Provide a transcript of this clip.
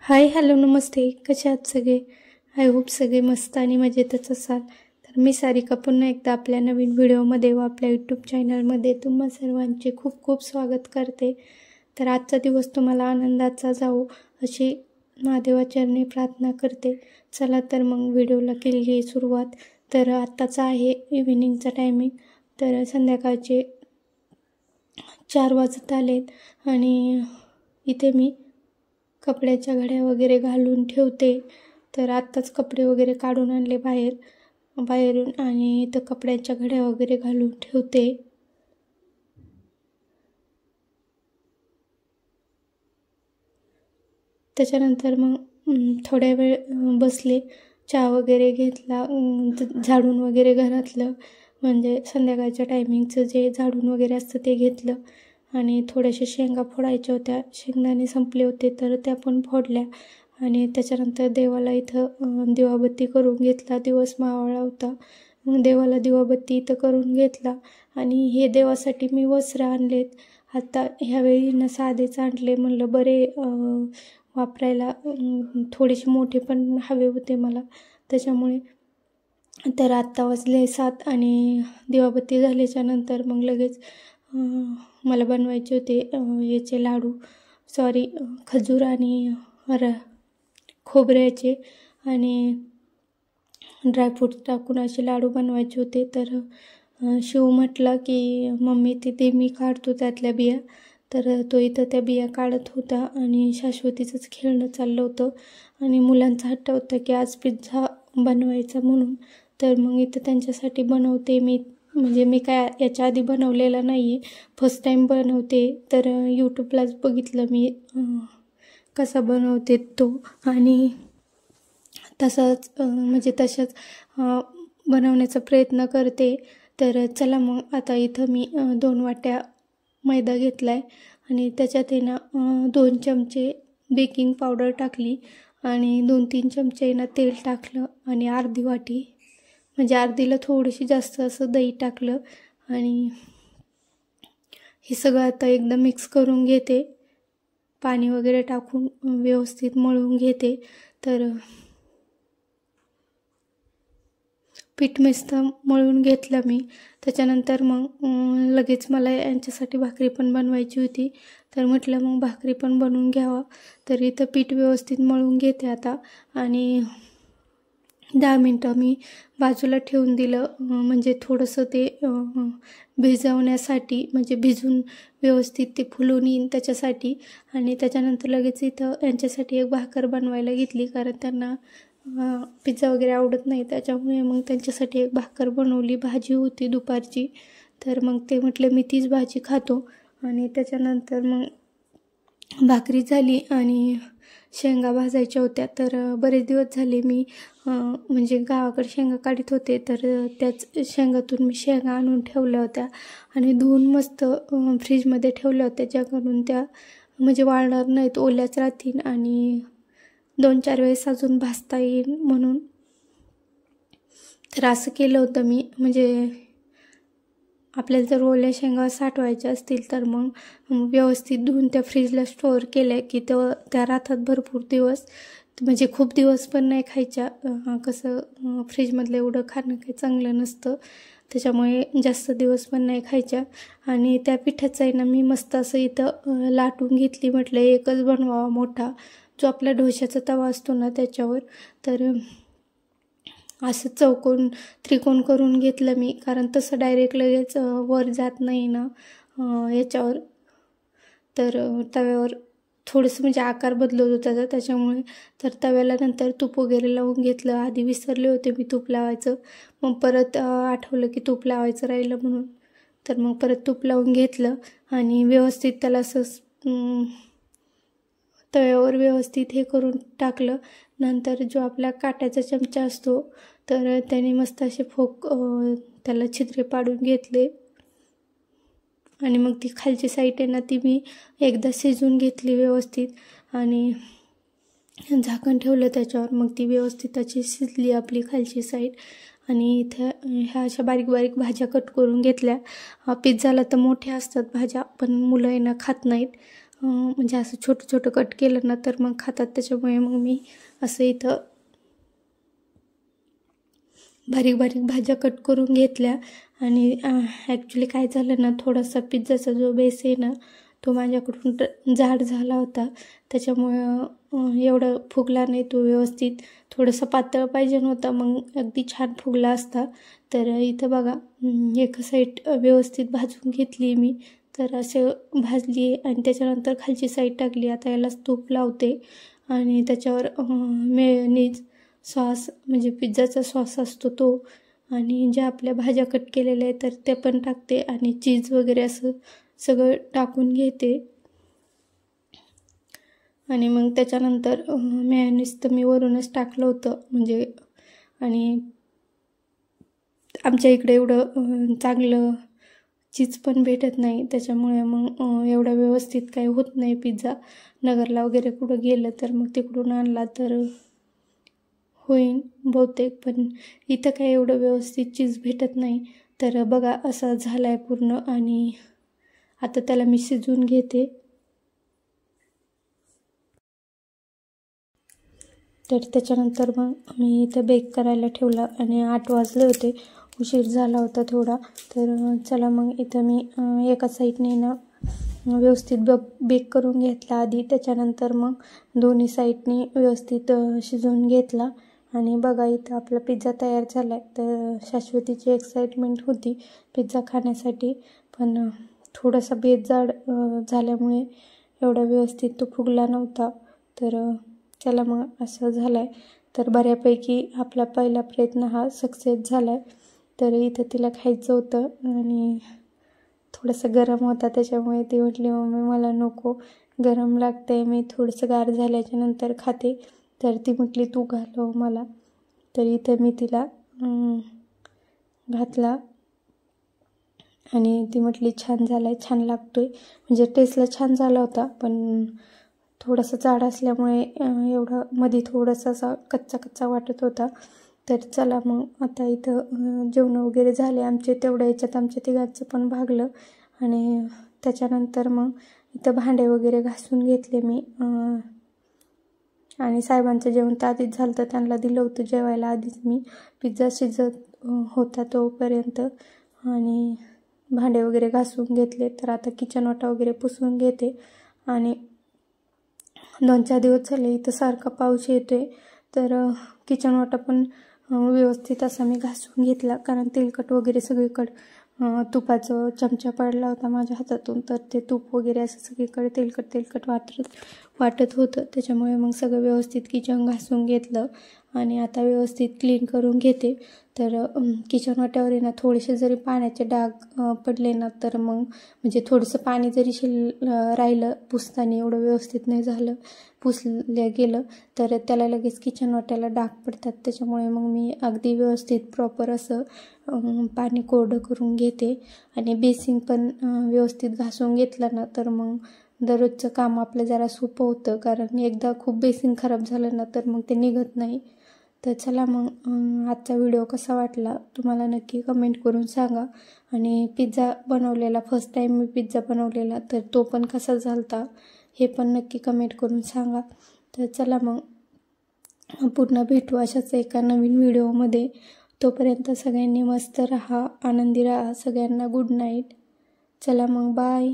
Hi hello नमस्ते, कशा आहात सगळे? आय होप सगळे मस्त आणि मजेतच असाल. तर मी सारिका पुन्हा एकदा आपल्या नवीन व्हिडिओमध्ये व आपल्या यूट्यूब चॅनलमध्ये तुम्हा सर्वांचे खूप खूप स्वागत करते. तर आजचा दिवस तुम्हाला आनंदाचा जावो अशी महादेवाचरणी प्रार्थना करते. चला तर मग व्हिडिओला केली सुरुवात. तर आत्ताचा आहे इव्हिनिंगचा टायमिंग. तर संध्याकाळचे 4 वाजत आलेत आणि इथे मी कपड्याच्या घड्या वगैरे घालून ठेवते. तर आत्ताच कपडे वगैरे काढून आणले बाहेरून आणि इथं कपड्याच्या घड्या वगैरे घालून ठेवते. त्याच्यानंतर मग थोड्या वेळ बसले, चहा वगैरे घेतला, झाडून वगैरे घरातलं म्हणजे संध्याकाळच्या टायमिंगचं जे झाडून वगैरे असतं ते घेतलं आणि थोड्याशा शेंगा फोडायच्या होत्या. शेंगदाणे संपले होते तर त्या पण फोडल्या आणि त्याच्यानंतर देवाला इथं दिवाबत्ती करून घेतला. दिवस मावळा होता, मग देवाला दिवाबत्ती इथं करून घेतला. आणि हे देवासाठी मी वस्त्र आणलेत. आता ह्यावेळी ना साधेच आणले, म्हणलं बरे वापरायला, थोडेसे मोठे पण हवे होते मला त्याच्यामुळे. तर आत्ता वाजले 7 आणि दिवाबत्ती झाल्याच्या नंतर मग लगेच मला बनवायचे होते याचे लाडू, खजूर आणि खोबऱ्याचे आणि ड्रायफ्रूट्स टाकून असे लाडू बनवायचे होते. तर शिव म्हटला की मम्मी तिथे मी काढतो त्यातल्या बिया. तर तो इथं त्या बिया काढत होता आणि शाश्वतीचंच खेळणं चाललं होतं आणि मुलांचा हट्ट होता की आज पिझ्झा बनवायचा म्हणून. तर मग इथं त्यांच्यासाठी बनवते मी, म्हणजे मी काय याच्या आधी बनवलेला नाही आहे, फर्स्ट टाईम बनवते. तर यूट्यूबलाच बघितलं मी कसा बनवते तो आणि तसंच तशाच बनवण्याचा प्रयत्न करते. तर चला मग आता इथं मी 2 वाट्या मैदा घेतला आहे आणि त्याच्यात आहे ना 2 चमचे बेकिंग पावडर टाकली आणि 2-3 चमचे ना तेल टाकलं आणि अर्धी वाटी, म्हणजे अर्धीला थोडीशी जास्त असं दही टाकलं आणि हे सगळं आता एकदम मिक्स करून घेते. पाणी वगैरे टाकून व्यवस्थित मळून घेते. तर पीठ मस्त मळून घेतलं मी. त्याच्यानंतर मग लगेच मला यांच्यासाठी भाकरी पण बनवायची होती. तर म्हटलं मग भाकरी पण बनवून घ्यावं. तर इथं पीठ व्यवस्थित मळून घेते आता आणि 10 मिनटं मी बाजूला ठेवून दिलं, म्हणजे थोडंसं ते भिजवण्यासाठी, म्हणजे भिजून व्यवस्थित ते फुलून येईन त्याच्यासाठी. आणि त्याच्यानंतर लगेच इथं यांच्यासाठी एक भाकर बनवायला घेतली, कारण त्यांना पिझ्झा वगैरे आवडत नाही त्याच्यामुळे मग त्यांच्यासाठी एक भाकर बनवली. भाजी होती दुपारची, तर मग ते म्हटले मी तीच भाजी खातो. आणि त्याच्यानंतर मग भाकरी झाली आणि शेंगा भाजायच्या होत्या. तर बरेच दिवस झाले मी म्हणजे गावाकडे शेंगा काढत होते, तर त्याच शेंगातून मी शेंगा आणून ठेवल्या होत्या आणि धुवून मस्त फ्रीजमध्ये ठेवल्या होत्या, ज्याकरून त्या म्हणजे वाळणार नाहीत, ओल्याच राहतील आणि 2-4 वेळेस अजून भाजता येईल म्हणून. तर असं केलं होतं मी. म्हणजे आपल्याला जर ओल्या शेंगा साठवायच्या असतील तर मग व्यवस्थित धुवून त्या फ्रीजला स्टोअर केल्या की त्या राहतात भरपूर दिवस, म्हणजे खूप दिवस पण नाही खायच्या. कसं फ्रीजमधलं एवढं खाणं काही चांगलं नसतं, त्याच्यामुळे जास्त दिवस पण नाही खायच्या. आणि त्या पिठाचं आहे ना मी मस्त असं इथं लाटून घेतली. म्हटलं एकच बनवावा मोठा, जो आपला डोश्याचा तवा असतो ना त्याच्यावर. तर असं चौकोन त्रिकोण करून घेतलं मी, कारण तसं डायरेक्ट लगेच वर जात नाही ना याच्यावर. तर तव्यावर थोडंसं म्हणजे आकार बदलत होता त्याच्यामुळे. तर तव्याला नंतर तूप वगैरे लावून घेतलं. आधी विसरले होते मी तूप लावायचं, मग परत आठवलं की तूप लावायचं राहिलं म्हणून. तर मग परत तूप लावून घेतलं आणि व्यवस्थित त्याला असं तव्यावर व्यवस्थित हे करून टाकलं. नंतर जो आपला काट्याचा चमचा असतो तर त्याने मस्त असे त्याला छिद्रे पाडून घेतले आणि मग ती खालची साईड आहे ना ती मी एकदा शिजवून घेतली व्यवस्थित आणि झाकण ठेवलं त्याच्यावर. मग ती व्यवस्थित अशी शिजली आपली खालची साईड. आणि इथं ह्या अशा बारीक बारीक भाज्या कट करून घेतल्या. पिझ्झाला तर मोठ्या असतात भाज्या, पण मुलं आहे ना खात नाहीत. म्हणजे असं छोटं छोटं कट केलं ना तर मग खातात. त्याच्यामुळे मग मी असं इथं बारीक बारीक भाज्या कट करून घेतल्या. आणि ॲक्च्युली काय झालं ना, थोडासा पिझ्झाचा जो बेस आहे ना तो माझ्याकडून जाड झाला होता. त्याच्यामुळं एवढं फुगला नाही तो व्यवस्थित. थोडंसं पातळ पाहिजे नव्हता, मग अगदी छान फुगला असता. तर इथं बघा एक साईड व्यवस्थित भाजून घेतली मी. तर असं भाजली आणि त्याच्यानंतर खालची साईड टाकली. आता याला तूप लावते आणि त्याच्यावर मेयोनीज सॉस म्हणजे पिझ्झाचा सॉस असतो तो आणि ज्या आपल्या भाज्या कट केलेल्या आहेत तर ते पण टाकते आणि चीज वगैरे असं सगळं टाकून घेते. आणि मग त्याच्यानंतर मेयोनीज तर मी वरूनच टाकलं होतं म्हणजे. आणि आमच्या इकडे एवढं चांगलं चीज पण भेटत नाही, त्याच्यामुळे मग एवढं व्यवस्थित काही होत नाही पिझ्झा. नगरला वगैरे कुठं गेलं तर मग तिकडून आणला तर होईन बहुतेक, पण इथं काही एवढं व्यवस्थित चीज भेटत नाही. तर बघा असा झाला आहे पूर्ण. आणि आता त्याला मी शिजवून घेते. तर त्याच्यानंतर मग मी इथं बेक करायला ठेवला आणि 8 वाजले होते, उशीर झाला होता थोडा. तर चला मग इथं मी एका साईडने ना व्यवस्थित बेक करून घेतला आधी. त्याच्यानंतर मग दोन्ही साईडनी व्यवस्थित शिजवून घेतला. आणि बघा इथं आपला पिझ्झा तयार झाला आहे. तर शाश्वतीची एक्साइटमेंट होती पिझ्झा खाण्यासाठी, पण थोडासा बेस जाड झाल्यामुळे एवढा व्यवस्थित तो फुगला नव्हता. तर चला मग असं झालं आहे. तर बऱ्यापैकी आपला पहिला प्रयत्न हा सक्सेस झाला आहे. तर इथं तिला खायचं होतं आणि थोडंसं गरम होता, त्याच्यामुळे ती म्हटली मम्मी मला नको, गरम लागतंय, मी थोडंसं गार झाल्याच्या नंतर खाते. तर ती म्हटली तू घालव मला. तर इथं मी तिला घातला आणि ती म्हटली छान झाला आहे, छान लागतोय. म्हणजे टेस्टला छान झाला होता, पण थोडासा जाड असल्यामुळे एवढा मध्ये थोडासा असा कच्चा कच्चा वाटत होता. तर चला मग आता इथं जेवण वगैरे झाले आमचे. तेवढ्या याच्यात आमच्या तिघांचं पण भागलं. आणि त्याच्यानंतर मग इथं भांडे वगैरे घासून घेतले मी. आणि साहेबांचं जेवण तर आधीच झालं तर त्यांना दिलं होतं जेवायला आधीच मी. पिझ्झा शिजत होता तोपर्यंत. आणि भांडे वगैरे घासून घेतले. तर आता किचन वाटा वगैरे पुसून घेते. आणि 2-4 दिवस झाले इथं सारखा पाऊस येतोय. तर किचन वाटा पण व्यवस्थित असा मी घासून घेतला, कारण तेलकट वगैरे सगळीकडं तुपाचं चमचा पडला होता माझ्या हातातून. तर ते तूप वगैरे असं सगळीकडे तेलकट वाटत होतं. त्याच्यामुळे मग सगळं व्यवस्थित किचन घासून घेतलं आणि आता व्यवस्थित क्लीन करून घेते. तर किचन वाट्यावर आहे ना थोडेसे जरी पाण्याचे डाग पडले ना तर मग म्हणजे थोडंसं पाणी जरी राहिलं पुसताना, एवढं व्यवस्थित नाही झालं पुसल्या गेलं तर त्याला लगेच किचन वाट्याला डाग पडतात. त्याच्यामुळे मग मी अगदी व्यवस्थित प्रॉपर असं पाणी कोरडं करून घेते. आणि बेसिन पण व्यवस्थित घासून घेतलं ना तर मग दररोजचं काम आपलं जरा सोपं होतं, कारण एकदा खूप बेसिन खराब झालं ना तर मग ते निघत नाही. तर चला मग आजचा व्हिडिओ कसा वाटला तुम्हाला नक्की कमेंट करून सांगा. आणि पिझ्झा बनवलेला फर्स्ट टाईम मी पिझ्झा बनवलेला, तर तो पण कसा झालता हे पण नक्की कमेंट करून सांगा. तर चला मग पुन्हा भेटू अशाच एका नवीन व्हिडिओमध्ये. तोपर्यंत सगळ्यांनी मस्त राहा, आनंदी राहा. सगळ्यांना गुड नाईट. चला मग बाय.